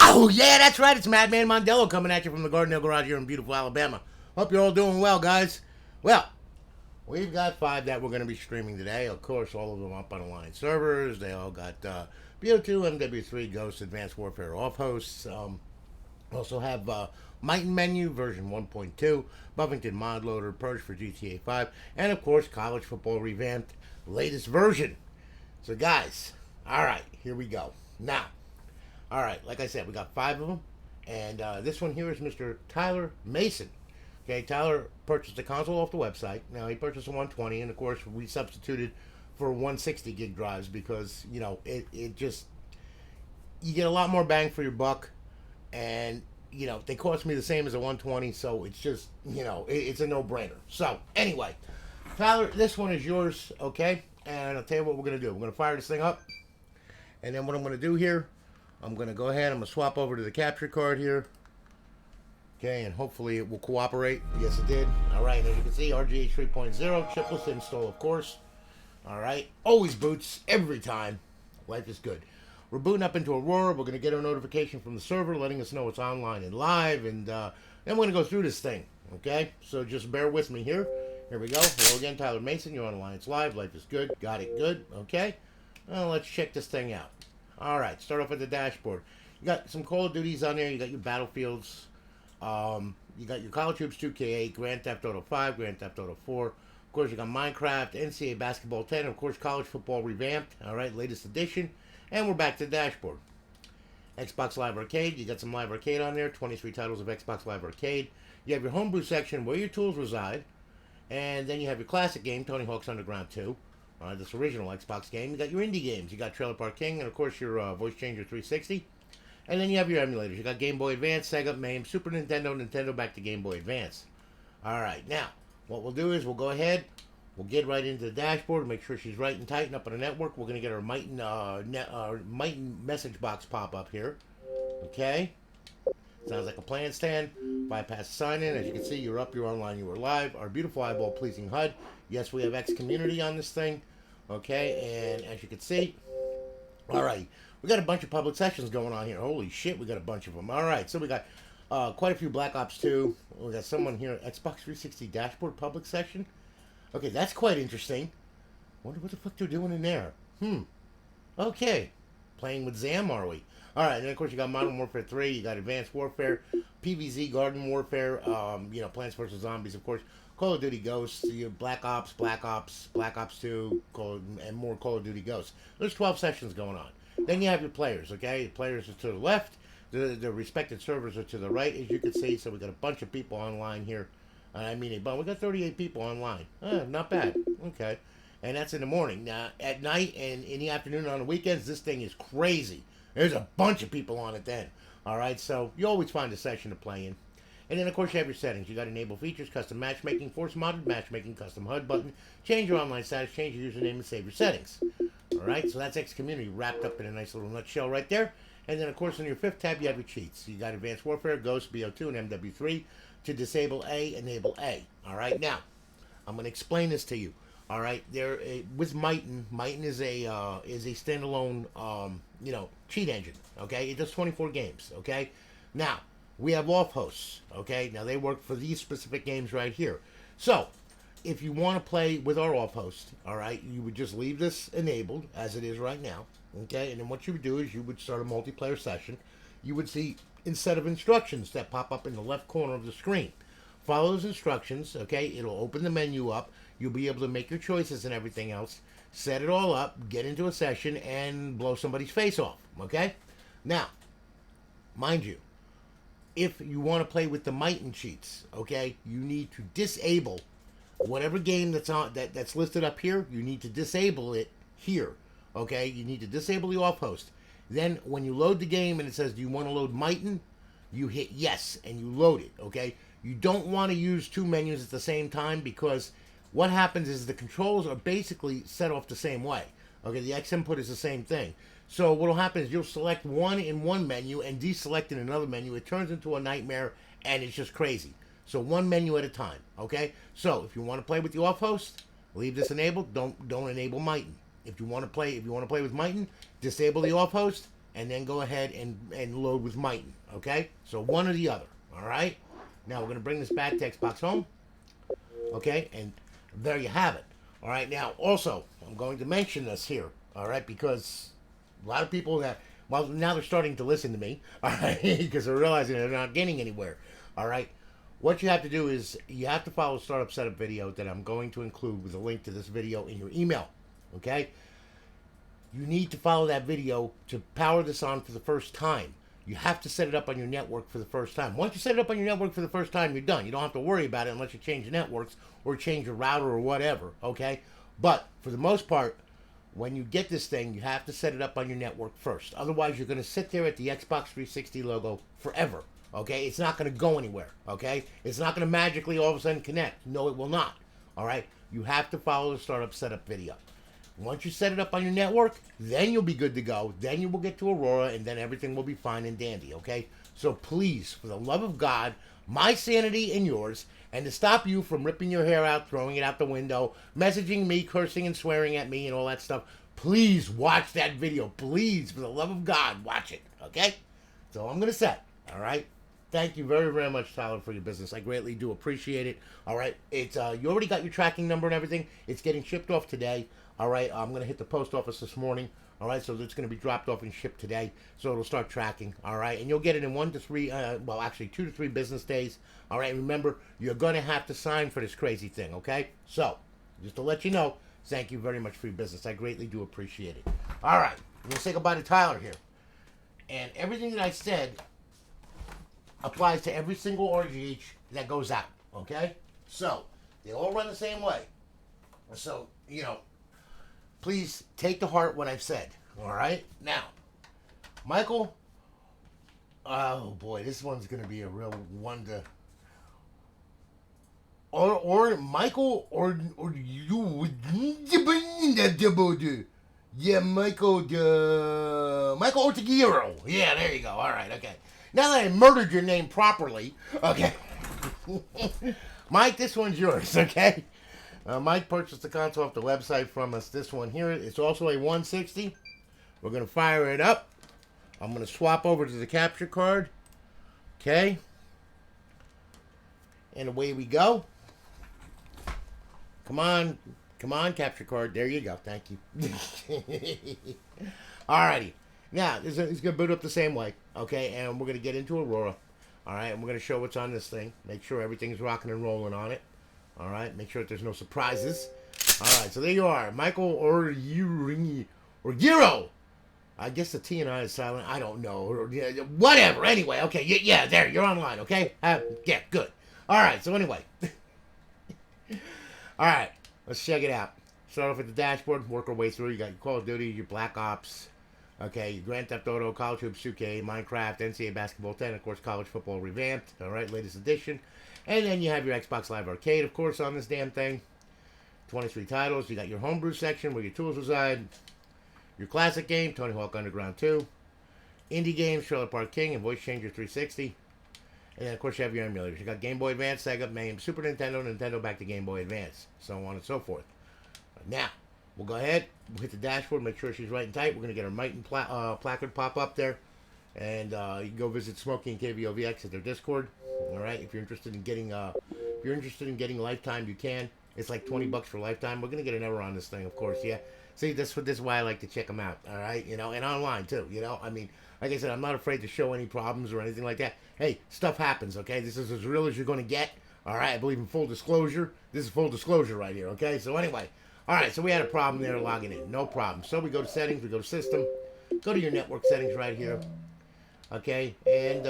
Oh, yeah, that's right. It's Madman Mondello coming at you from the Gardendale Garage here in beautiful Alabama. Hope you're all doing well, guys. Well, we've got 5 that we're going to be streaming today. Of course, all of them up on online servers. They all got Bo2 Mw3 Ghosts Advanced Warfare Off-hosts. Also have Myten Menu version 1.2, Buffington Mod Loader, Purge for GTA 5, and of course, College Football Revamped Latest Version. So, guys, all right, here we go. Now, all right, like I said, we got 5 of them, and this one here is Mr. Tyler Mason. Okay, Tyler purchased a console off the website. Now he purchased a 120, and of course we substituted for 160 gig drives because it just you get a lot more bang for your buck, and they cost me the same as a 120, so it's just it's a no-brainer. So anyway, Tyler, this one is yours, okay? And I'll tell you what we're gonna do. We're gonna fire this thing up, and then what I'm gonna do here. I'm going to go ahead. I'm going to swap over to the capture card here. Okay, and hopefully it will cooperate. Yes, it did. All right, as you can see, RGH 3.0, chipless install, of course. All right, always boots every time. Life is good. We're booting up into Aurora. We're going to get a notification from the server letting us know it's online and live, and then we're going to go through this thing. Okay, so just bear with me here. Here we go. Hello again, Tyler Mason. You're on Alliance Live. Life is good. Got it good. Okay, well, let's check this thing out. All right, start off with the dashboard. You got some Call of Duties on there. You got your Battlefields. You got your College Hoops 2K8, Grand Theft Auto 5, Grand Theft Auto 4. Of course, you got Minecraft, NCAA Basketball 10, of course, College Football Revamped. All right, latest edition. And we're back to the dashboard. Xbox Live Arcade. You got some Live Arcade on there. 23 titles of Xbox Live Arcade. You have your homebrew section where your tools reside. And then you have your classic game, Tony Hawk's Underground 2. This original Xbox game. You got your indie games. You got Trailer Park King, and of course your Voice Changer 360. And then you have your emulators. You got Game Boy Advance, Sega, MAME, Super Nintendo, Nintendo back to Game Boy Advance. All right, now what we'll do is we'll go ahead. We'll get right into the dashboard. Make sure she's right and tight and up on the network. We're going to get our Myten message box pop up here. Okay. Sounds like a plan stand. Bypass sign in. As you can see, you're up, you're online, you are live. Our beautiful eyeball pleasing HUD. Yes, we have X community on this thing. Okay, and as you can see, all right, we got a bunch of public sessions going on here. Holy shit, we got a bunch of them. All right, so we got quite a few Black Ops 2. We got someone here, Xbox 360 dashboard public session. Okay, that's quite interesting. Wonder what the fuck they're doing in there. Okay, playing with Zam, are we? All right, and then of course you got Modern Warfare 3, you got Advanced Warfare, PvZ, Garden Warfare, Plants vs. Zombies, of course, Call of Duty Ghosts, Black Ops, Black Ops 2, and more Call of Duty Ghosts. There's 12 sessions going on. Then you have your players, okay? The players are to the left, the respected servers are to the right, as you can see, so we got a bunch of people online here. We got 38 people online. Not bad, okay. And that's in the morning. Now, at night and in the afternoon on the weekends, this thing is crazy. There's a bunch of people on it then. All right, so you always find a session to play in. And then, of course, you have your settings. You got enable features, custom matchmaking, force modded matchmaking, custom HUD button, change your online status, change your username, and save your settings. All right, so that's X Community wrapped up in a nice little nutshell right there. And then, of course, in your 5th tab, you have your cheats. You got Advanced Warfare, Ghost, BO2, and MW3 to disable A, enable A. All right, now, I'm going to explain this to you. All right, there with Myten is a standalone cheat engine. Okay, it does 24 games. Okay, now we have off hosts. Okay, now they work for these specific games right here. So if you want to play with our off host, all right, you would just leave this enabled as it is right now. Okay, and then what you would do is you would start a multiplayer session. You would see a set of instructions that pop up in the left corner of the screen. Follow those instructions. Okay, it'll open the menu up. You'll be able to make your choices and everything else. Set it all up, get into a session, and blow somebody's face off. Okay? Now, mind you, if you want to play with the Myten cheats, okay, you need to disable whatever game that's listed up here. You need to disable it here. Okay? You need to disable the off host. Then, when you load the game and it says, "Do you want to load Myten?" you hit yes and you load it. Okay? You don't want to use 2 menus at the same time because what happens is the controls are basically set off the same way. Okay, the X input is the same thing. So what will happen is you'll select one in one menu and deselect in another menu. It turns into a nightmare and it's just crazy. So one menu at a time. Okay, so if you want to play with the off host, leave this enabled. Don't enable Myten. If you want to play with Myten, disable the off host and then go ahead and load with Myten. Okay, so one or the other. All right. Now we're gonna bring this bad text box home. Okay, and there you have it. All right. Now also, I'm going to mention this here. All right, because a lot of people that, well, now they're starting to listen to me. All right, because they're realizing they're not getting anywhere. All right. What you have to do is you have to follow the startup setup video that I'm going to include with a link to this video in your email. Okay? You need to follow that video to power this on for the first time. You have to set it up on your network for the first time. Once you set it up on your network for the first time, you're done. You don't have to worry about it unless you change the networks or change your router or whatever. Okay? But for the most part, when you get this thing, you have to set it up on your network first. Otherwise, you're going to sit there at the Xbox 360 logo forever. Okay, it's not going to go anywhere. Okay, it's not going to magically all of a sudden connect. No, it will not. All right, you have to follow the startup setup video. Once you set it up on your network, then you'll be good to go. Then you will get to Aurora, and then everything will be fine and dandy. Okay, so please, for the love of God, my sanity and yours, and to stop you from ripping your hair out, throwing it out the window, messaging me, cursing and swearing at me, and all that stuff, please watch that video. Please, for the love of God, watch it. Okay, so I'm gonna say. All right. Thank you very, very much, Tyler, for your business. I greatly do appreciate it. All right. It's you already got your tracking number and everything. It's getting shipped off today. All right. I'm going to hit the post office this morning. All right. So it's going to be dropped off and shipped today. So it'll start tracking. All right. And you'll get it in 1 to 3, well, actually 2 to 3 business days. All right. Remember, you're going to have to sign for this crazy thing. Okay. So just to let you know, thank you very much for your business. I greatly do appreciate it. All right. I'm going to say goodbye to Tyler here. And everything that I said applies to every single RGH that goes out, okay? So, they all run the same way. So, you know, please take to heart what I've said, all right? Now, Michael, oh boy, this one's going to be a real one to... Or Michael, or you... Yeah, Michael Ortiguero. Yeah, there you go. All right, okay. Now that I murdered your name properly, okay. Mike, this one's yours, okay? Mike purchased the console off the website from us. This one here, it's also a 160. We're going to fire it up. I'm going to swap over to the capture card. Okay. And away we go. Come on. Come on, capture card. There you go. Thank you. Alrighty. Now, it's going to boot up the same way, okay? And we're going to get into Aurora, all right? And we're going to show what's on this thing. Make sure everything's rocking and rolling on it, all right? Make sure that there's no surprises. All right, so there you are. Michael Ortiguero. I guess the T and I is silent. I don't know. Whatever. Anyway, okay. Yeah, there. You're online, okay? Yeah, good. All right, so anyway. All right, let's check it out. Start off with the dashboard, work our way through. You got your Call of Duty, your Black Ops, okay, Grand Theft Auto, College Hoops 2K, Minecraft, NCAA Basketball 10, of course, College Football Revamped, all right, latest edition. And then you have your Xbox Live Arcade, of course, on this damn thing. 23 titles. You got your homebrew section where your tools reside. Your classic game, Tony Hawk Underground 2. Indie games, Trailer Park King and Voice Changer 360. And then, of course, you have your emulators. You got Game Boy Advance, Sega, MAME, Super Nintendo, Nintendo back to Game Boy Advance, so on and so forth. Now, we'll go ahead, we'll hit the dashboard, make sure she's right and tight. We're going to get our Myten placard pop up there. And you can go visit Smokey and KVOVX at their Discord. All right, if you're interested in getting lifetime, you can. It's like $20 for lifetime. We're going to get an error on this thing, of course, yeah. See, this is why I like to check them out, all right? You know, and online, too, you know? I mean, like I said, I'm not afraid to show any problems or anything like that. Hey, stuff happens, okay? This is as real as you're going to get, all right? I believe in full disclosure. This is full disclosure right here, okay? So anyway, all right, so we had a problem there logging in. No problem. So we go to settings, we go to system, go to your network settings right here, okay? And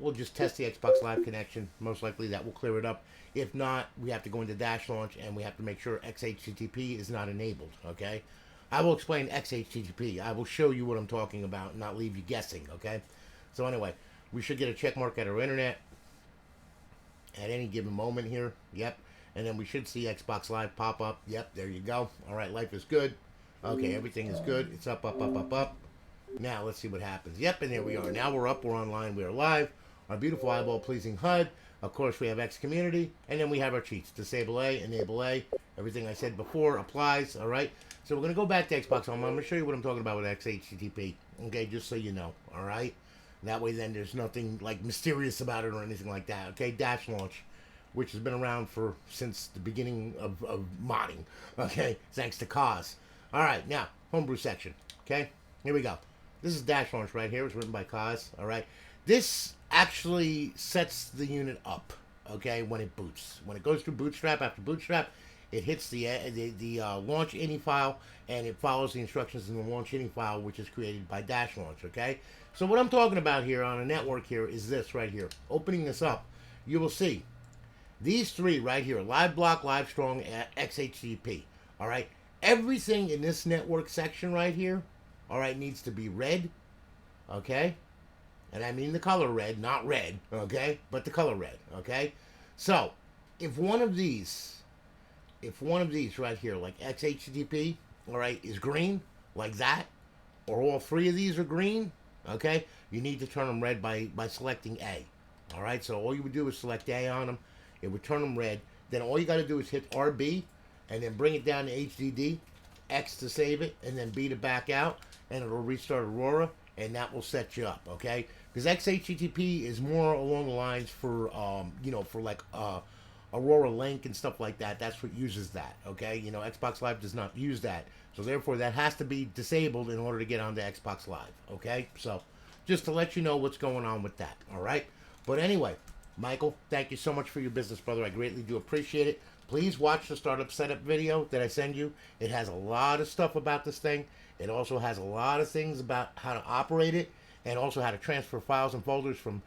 we'll just test the Xbox Live connection. Most likely that will clear it up. If not, we have to go into dash launch and we have to make sure XHTTP is not enabled, okay? I will explain XHTTP. I will show you what I'm talking about and not leave you guessing, okay? So anyway, we should get a check mark at our internet at any given moment here. Yep. And then we should see Xbox Live pop up. Yep, there you go. All right, life is good. Okay, everything is good. It's up, up, up, up, up. Now, let's see what happens. Yep, and there we are. Now we're up. We're online. We are live. Our beautiful eyeball-pleasing HUD. Of course, we have X Community. And then we have our cheats. Disable A, enable A. Everything I said before applies. All right. So we're going to go back to Xbox Home. I'm going to show you what I'm talking about with XHTTP. Okay, just so you know. All right. That way, then there's nothing like mysterious about it or anything like that. Okay, Dash Launch, which has been around since the beginning of modding. Okay, thanks to Kaz. All right, now homebrew section. Okay, here we go. This is Dash Launch right here. It's written by Kaz. All right, this actually sets the unit up. Okay, when it boots, when it goes through Bootstrap after Bootstrap, it hits the launch ini file, and it follows the instructions in the launch ini file, which is created by Dash Launch. Okay, so what I'm talking about here on a network here is this right here. Opening this up, you will see these three right here: Live Block, Live Strong, XHTTP. All right, everything in this network section right here, all right, needs to be red. Okay, and I mean the color red, not red. Okay, but the color red. Okay, so if one of these right here, like XHTTP, all right, is green, like that, or all three of these are green, okay, you need to turn them red by selecting A. All right, so all you would do is select A on them. It would turn them red. Then all you got to do is hit RB, and then bring it down to HDD, X to save it, and then B to back out, and it'll restart Aurora, and that will set you up, okay? Because XHTTP is more along the lines for, for like, Aurora Link and stuff like that. That's what uses that, okay? You know, Xbox Live does not use that. So therefore, that has to be disabled in order to get onto Xbox Live, okay? So just to let you know what's going on with that, all right? But anyway, Michael, thank you so much for your business, brother. I greatly do appreciate it. Please watch the startup setup video that I send you. It has a lot of stuff about this thing. It also has a lot of things about how to operate it, and also how to transfer files and folders from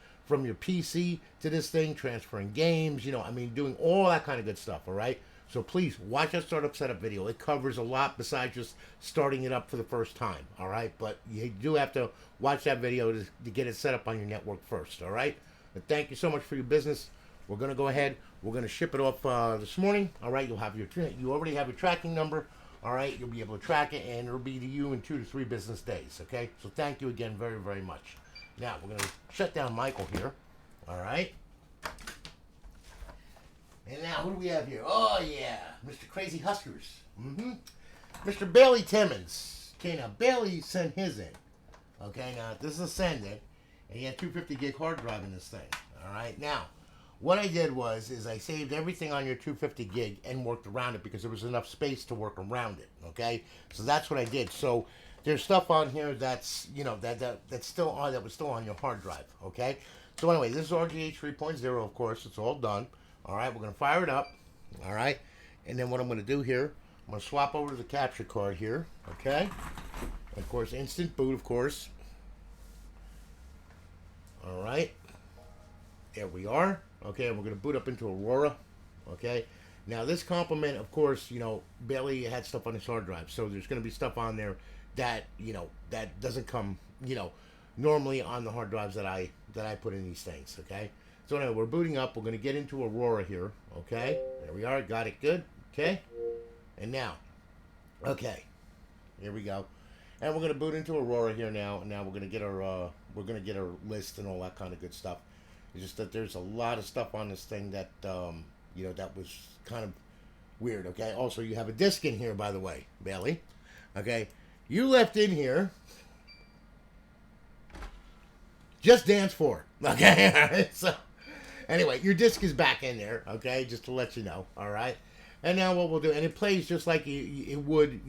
your PC to this thing, transferring games, doing all that kind of good stuff, all right? So please watch that startup setup video. It covers a lot besides just starting it up for the first time, all right? But you do have to watch that video to get it set up on your network first, all right? But thank you so much for your business. We're going to go ahead. We're going to ship it off this morning, all right? You already have your tracking number, all right? You'll be able to track it, and it'll be to you in 2 to 3 business days, okay? So thank you again very, very much. Now, we're going to shut down Michael here. All right. And now, who do we have here? Oh, yeah. Mr. Crazy Huskers. Mr. Bailey Timmons. Okay, now, Bailey sent his in. Okay, now, this is a send in. And he had 250 gig hard drive in this thing. All right. Now, what I did is I saved everything on your 250 gig and worked around it because there was enough space to work around it. Okay. So that's what I did. So there's stuff on here that's, that's still on, that was still on your hard drive, okay? So anyway, this is RGH 3.0, of course. It's all done. All right, we're going to fire it up, all right? And then what I'm going to do here, I'm going to swap over to the capture card here, okay? And of course, instant boot, of course. All right. There we are. Okay, and we're going to boot up into Aurora, okay? Now, this complement, of course, Bailey had stuff on his hard drive, so there's going to be stuff on there that that doesn't come normally on the hard drives that I put in these things, okay? So anyway, we're booting up. We're going to get into Aurora here, okay? There we are. Got it good, okay? And now, okay, here we go. And we're going to boot into Aurora here now. And now we're going to get our list and all that kind of good stuff. It's just that there's a lot of stuff on this thing that that was kind of weird, okay? Also, you have a disc in here, by the way, Bailey, okay? You left in here Just Dance 4. Okay? All right? So, anyway, your disc is back in there, okay? Just to let you know, all right? And now what we'll do, and it plays just like it would,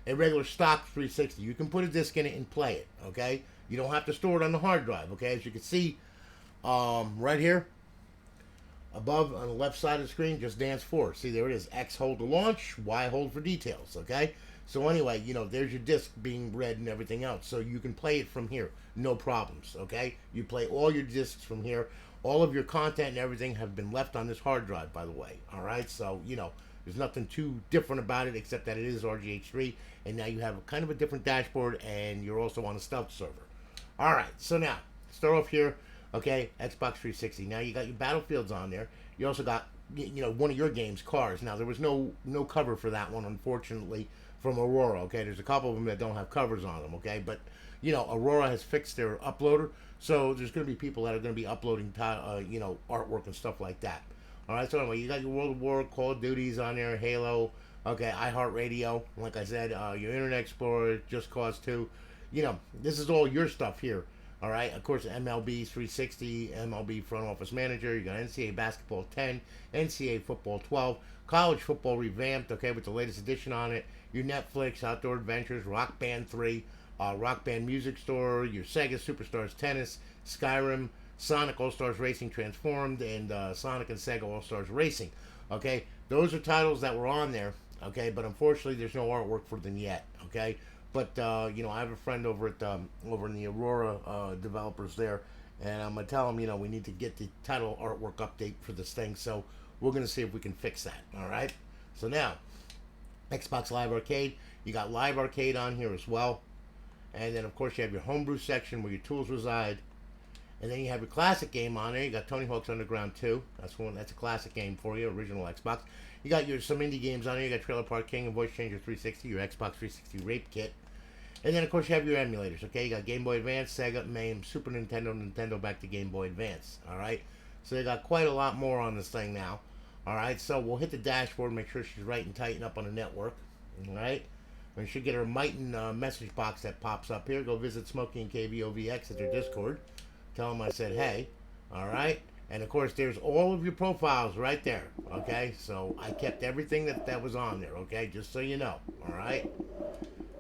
a regular stock 360. You can put a disc in it and play it, okay? You don't have to store it on the hard drive, okay? As you can see, right here, above on the left side of the screen, Just Dance 4. See, there it is. X hold to launch, Y hold for details, okay? So anyway, there's your disc being read and everything else. So you can play it from here. No problems, okay? You play all your discs from here. All of your content and everything have been left on this hard drive, by the way, all right? So, there's nothing too different about it except that it is RGH3, and now you have kind of a different dashboard, and you're also on a stealth server. All right, so now, start off here, okay, Xbox 360. Now you got your Battlefields on there. You also got, one of your games, Cars. Now, there was no cover for that one, unfortunately, from Aurora, okay? There's a couple of them that don't have covers on them, okay? But, Aurora has fixed their uploader, so there's going to be people that are going to be uploading, artwork and stuff like that. All right, so anyway, you got your World of War, Call of Duties on there, Halo, Okay, iHeartRadio, like I said, your Internet Explorer, Just Cause 2. You know, this is all your stuff here. All right, of course, MLB 360, MLB Front Office Manager. You got NCAA Basketball 10, NCAA Football 12, College Football Revamped, okay, with the latest edition on it. Your Netflix, Outdoor Adventures, Rock Band 3, Rock Band Music Store, your Sega Superstars Tennis, Skyrim, Sonic All Stars Racing Transformed, and Sonic and Sega All Stars Racing. Okay, those are titles that were on there. Okay, but unfortunately, there's no artwork for them yet. Okay, but you know, I have a friend over at over in the Aurora developers there, and I'm gonna tell him, you know, we need to get the title artwork update for this thing. So we're gonna see if we can fix that. All right. So now, Xbox Live Arcade. You got Live Arcade on here as well, and then of course you have your homebrew section where your tools reside. And then you have your classic game on there. You got Tony Hawk's Underground 2. That's one. That's a classic game for you, original Xbox. You got your some indie games on there. You got Trailer Park King and Voice Changer 360, your Xbox 360 Rape Kit. And then of course you have your emulators. Okay, you got Game Boy Advance, Sega, MAME, Super Nintendo, Nintendo back to Game Boy Advance. All right. So they got quite a lot more on this thing now. All right. So we'll hit the dashboard, make sure she's right and tighten up on the network. All right. We should get her Myten message box that pops up here. Go visit Smokey and KVOVX at their Discord. Tell them I said hey. All right. And of course, there's all of your profiles right there. Okay. So I kept everything that was on there. Okay. Just so you know. All right.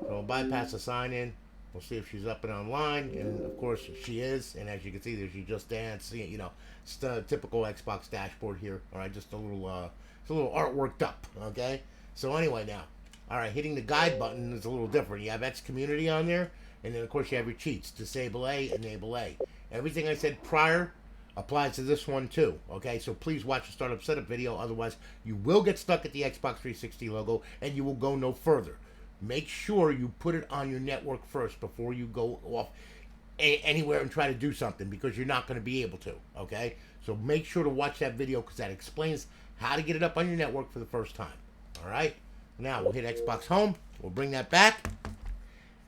So we'll bypass the sign in. We'll see if she's up and online. And of course, she is. And as you can see, there she just danced. You know, it's the typical Xbox dashboard here. All right. Just it's a little artworked up. Okay. So anyway, now. All right. Hitting the guide button is a little different. You have X Community on there. And then, of course, you have your cheats. Disable A, enable A. Everything I said prior applies to this one, too. Okay, so please watch the startup setup video. Otherwise, you will get stuck at the Xbox 360 logo, and you will go no further. Make sure you put it on your network first before you go off anywhere and try to do something, because you're not going to be able to. Okay, so make sure to watch that video, because that explains how to get it up on your network for the first time. All right, now we'll hit Xbox Home. We'll bring that back.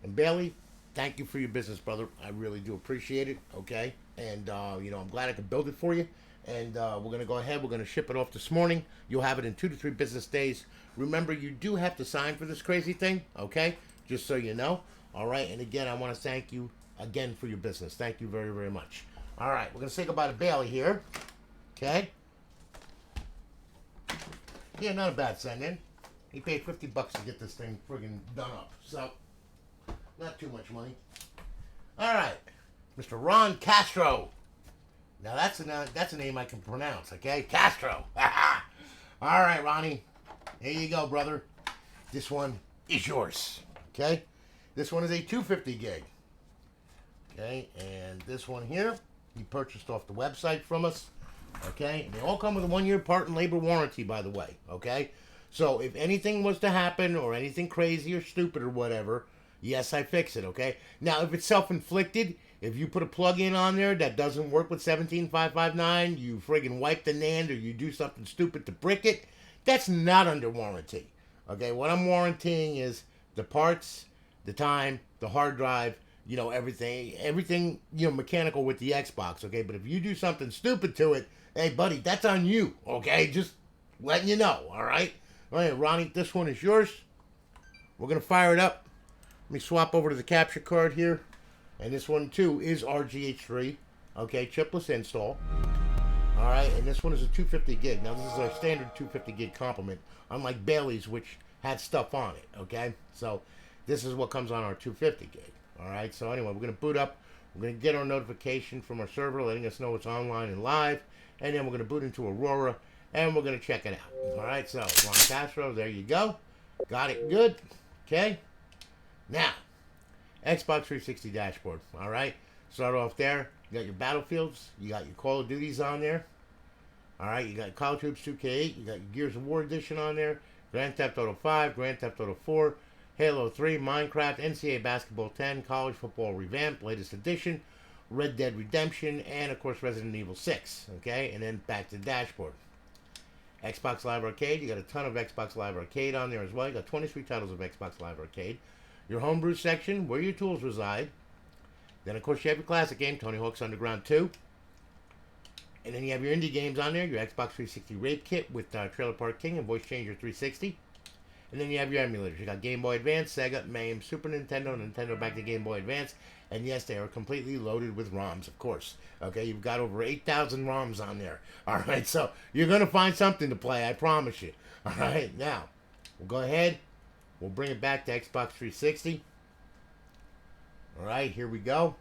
And Bailey, thank you for your business, brother. I really do appreciate it. Okay, and you know, I'm glad I could build it for you. And we're gonna go ahead. We're gonna ship it off this morning. You'll have it in 2 to 3 business days. Remember, you do have to sign for this crazy thing. Okay, just so you know. All right. And again, I want to thank you again for your business. Thank you very, very much. All right, we're gonna say goodbye to Bailey here. Okay. Yeah, not a bad send-in. He paid $50 to get this thing friggin' done up. So. Not too much money. All right, Mr. Ron Castro. Now that's a name I can pronounce. Okay, Castro. All right, Ronnie. Here you go, brother. This one is yours. Okay, this one is a 250 gig. Okay, and this one here he purchased off the website from us. Okay, and they all come with a 1-year part and labor warranty, by the way. Okay, so if anything was to happen or anything crazy or stupid or whatever. Yes, I fix it, okay? Now, if it's self-inflicted, if you put a plug-in on there that doesn't work with 17559, you friggin' wipe the NAND or you do something stupid to brick it, that's not under warranty, okay? What I'm warrantying is the parts, the time, the hard drive, you know, everything, you know, mechanical with the Xbox, okay? But if you do something stupid to it, hey, buddy, that's on you, okay? Just letting you know, all right? All right, Ronnie, this one is yours. We're going to fire it up. Let me swap over to the capture card here. And this one, too, is RGH3. Okay, chipless install. All right, and this one is a 250 gig. Now, this is our standard 250 gig complement, unlike Bailey's, which had stuff on it, okay? So, this is what comes on our 250 gig. All right, so anyway, we're going to boot up. We're going to get our notification from our server letting us know it's online and live. And then we're going to boot into Aurora, and we're going to check it out. All right, so Ron Castro, there you go. Got it good. Okay. Now, Xbox 360 dashboard, all right? Start off there. You got your Battlefields. You got your Call of Duties on there. All right, you got Call of Troops 2K8. You got your Gears of War edition on there. Grand Theft Auto 5, Grand Theft Auto 4, Halo 3, Minecraft, NCAA Basketball 10, College Football Revamped Latest Edition, Red Dead Redemption, and, of course, Resident Evil 6, okay? And then back to the dashboard. Xbox Live Arcade. You got a ton of Xbox Live Arcade on there as well. You got 23 titles of Xbox Live Arcade. Your homebrew section, where your tools reside. Then, of course, you have your classic game, Tony Hawk's Underground 2. And then you have your indie games on there, your Xbox 360 Rape Kit with Trailer Park King and Voice Changer 360. And then you have your emulators. You got Game Boy Advance, Sega, MAME, Super Nintendo, Nintendo back to Game Boy Advance. And yes, they are completely loaded with ROMs, of course. Okay, you've got over 8,000 ROMs on there. All right, so you're going to find something to play, I promise you. All right, now, we'll go ahead. We'll bring it back to Xbox 360. All right, here we go.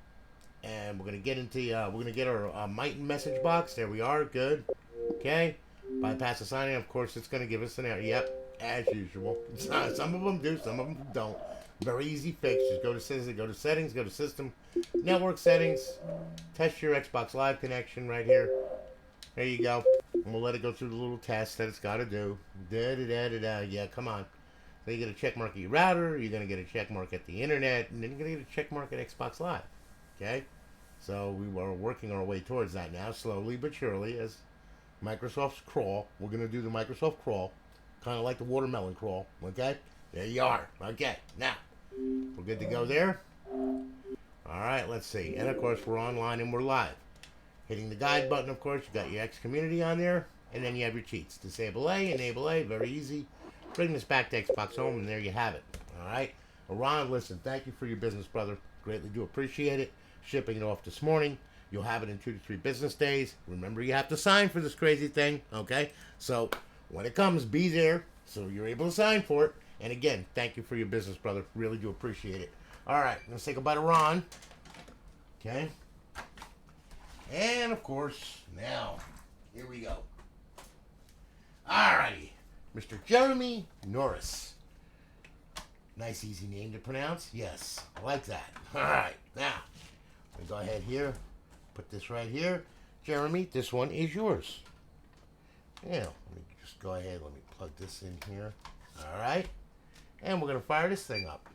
And we're going to get into, we're going to get our Myten message box. There we are, good. Okay, bypass the sign-in. Of course, it's going to give us an error. Yep, as usual. Some of them do, some of them don't. Very easy fix. Just go to settings, go to system, network settings, test your Xbox Live connection right here. There you go. And we'll let it go through the little test that it's got to do. Yeah, come on. So you get a check mark at your router, you're going to get a check mark at the internet, and then you're going to get a check mark at Xbox Live. Okay? So we are working our way towards that now, slowly but surely, as Microsoft's crawl. We're going to do the Microsoft crawl, kind of like the watermelon crawl. Okay? There you are. Okay, now, we're good to go there. Alright, let's see. And of course, we're online and we're live. Hitting the guide button, of course, you got your X community on there, and then you have your cheats. Disable A, enable A, very easy. Bring this back to Xbox Home, and there you have it. Alright? Ron, listen, thank you for your business, brother. Greatly do appreciate it. Shipping it off this morning. You'll have it in 2 to 3 business days. Remember, you have to sign for this crazy thing, okay? So, when it comes, be there so you're able to sign for it. And again, thank you for your business, brother. Really do appreciate it. All right, let's say goodbye to Ron. Okay. And, of course, now, here we go. All righty. Mr. Jeremy Norris. Nice, easy name to pronounce. Yes, I like that. All right, now, we go ahead here. Put this right here. Jeremy, this one is yours. Yeah, let me just go ahead. Let me plug this in here. All right. And we're going to fire this thing up.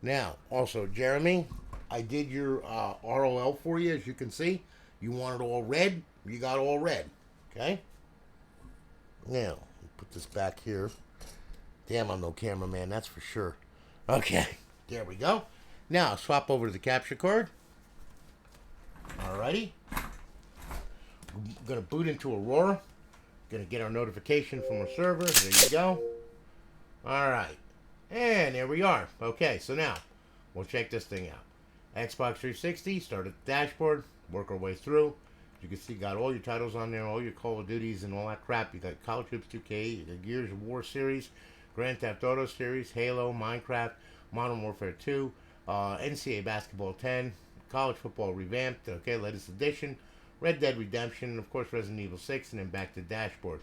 Now, also, Jeremy, I did your ROL for you, as you can see. You wanted all red. You got all red. Okay? Now, put this back here. Damn, I'm no cameraman, that's for sure. Okay, there we go. Now, swap over to the capture card. Alrighty. We're going to boot into Aurora. Going to get our notification from our server. There you go. Alright. And there we are. Okay, so now, we'll check this thing out. Xbox 360, start at the dashboard, work our way through. You can see got all your titles on there, all your Call of Duties and all that crap. You got College Troops 2K, you got Gears of War series, Grand Theft Auto series, Halo, Minecraft, Modern Warfare 2, NCAA Basketball 10, College Football Revamped, okay, latest edition, Red Dead Redemption, and of course Resident Evil 6, and then back to the dashboard.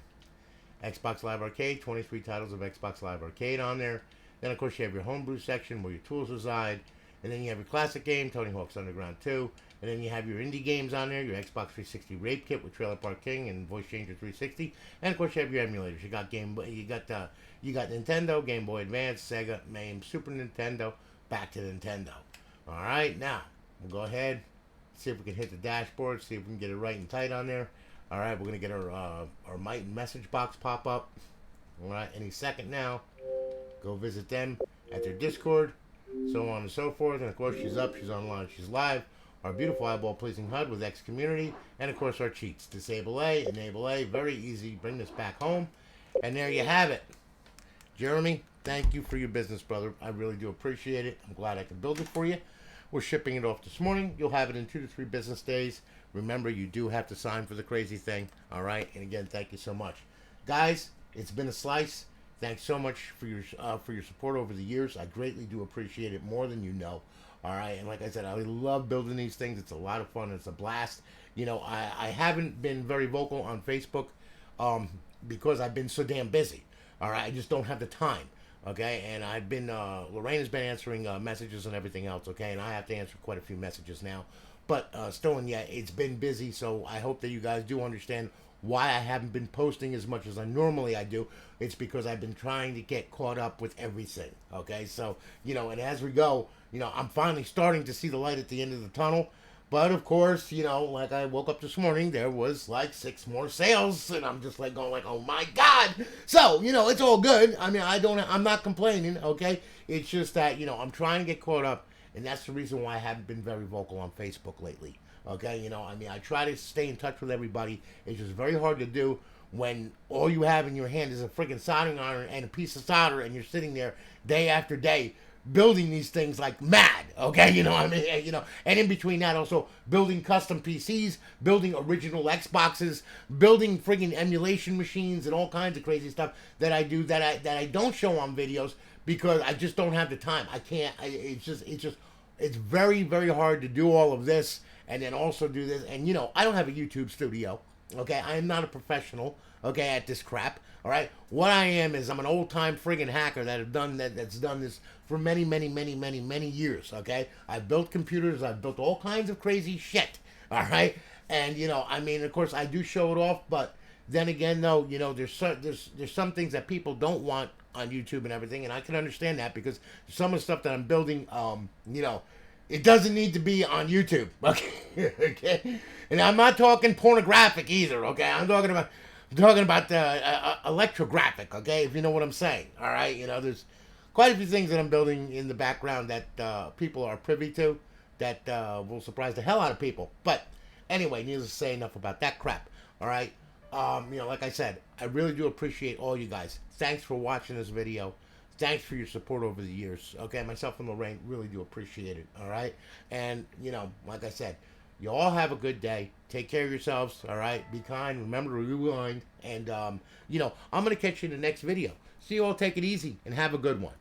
Xbox Live Arcade, 23 titles of Xbox Live Arcade on there. Then, of course, you have your homebrew section where your tools reside. And then you have your classic game, Tony Hawk's Underground 2. And then you have your indie games on there, your Xbox 360 Rape Kit with Trailer Park King and Voice Changer 360. And, of course, you have your emulators. You got Nintendo, Game Boy Advance, Sega, MAME, Super Nintendo, back to Nintendo. All right, now, we'll go ahead, see if we can hit the dashboard, see if we can get it right and tight on there. All right, we're going to get our Myten message box pop up. All right, any second now. Go visit them at their Discord, so on and so forth. And, of course, she's up, she's online, she's live. Our beautiful eyeball-pleasing HUD with X Community. And, of course, our cheats. Disable A, enable A. Very easy. Bring this back home. And there you have it. Jeremy, thank you for your business, brother. I really do appreciate it. I'm glad I could build it for you. We're shipping it off this morning. You'll have it in 2 to 3 business days. Remember, you do have to sign for the crazy thing. All right? And, again, thank you so much. Guys, it's been a slice. Thanks so much for your support over the years. I greatly do appreciate it more than you know. All right, and like I said, I love building these things. It's a lot of fun. It's a blast. You know, I haven't been very vocal on Facebook because I've been so damn busy. All right, I just don't have the time. Okay, and I've been Lorraine has been answering messages and everything else. Okay, and I have to answer quite a few messages now. But still, and yeah, it's been busy. So I hope that you guys do understand why I haven't been posting as much as I normally do. It's because I've been trying to get caught up with everything. Okay, so, you know, and as we go, you know, I'm finally starting to see the light at the end of the tunnel. But of course, you know, like I woke up this morning, there was like 6 more sales, and I'm just like going like, oh my God. So, you know, it's all good. I mean, I'm not complaining. Okay, it's just that, you know, I'm trying to get caught up, and that's the reason why I haven't been very vocal on Facebook lately. Okay, you know, I mean, I try to stay in touch with everybody. It's just very hard to do when all you have in your hand is a freaking soldering iron and a piece of solder, and you're sitting there day after day building these things like mad, okay? You know what I mean? You know, and in between that, also building custom PCs, building original Xboxes, building friggin' emulation machines, and all kinds of crazy stuff that I do that I don't show on videos because I just don't have the time. I can't. It's very, very hard to do all of this and then also do this. And you know, I don't have a YouTube studio. Okay, I am not a professional. Okay, at this crap. All right, what I am is I'm an old time friggin' hacker that's done this for many, many, many, many, many years. Okay, I've built computers. I've built all kinds of crazy shit. All right, and you know, I mean, of course, I do show it off, but then again, though, you know, there's some things that people don't want on YouTube and everything, and I can understand that because some of the stuff that I'm building, you know, it doesn't need to be on YouTube. Okay, okay, and I'm not talking pornographic either. Okay, I'm talking about the electrographic. Okay, if you know what I'm saying. All right, you know, there's quite a few things that I'm building in the background that people are privy to that will surprise the hell out of people. But anyway, needless to say, enough about that crap. All right. You know, like I said, I really do appreciate all you guys. Thanks for watching this video. Thanks for your support over the years. Okay, myself and Lorraine really do appreciate it. All right, and you know, like I said, you all have a good day. Take care of yourselves. All right, be kind. Remember to rewind. And you know, I'm gonna catch you in the next video. See you all. Take it easy and have a good one.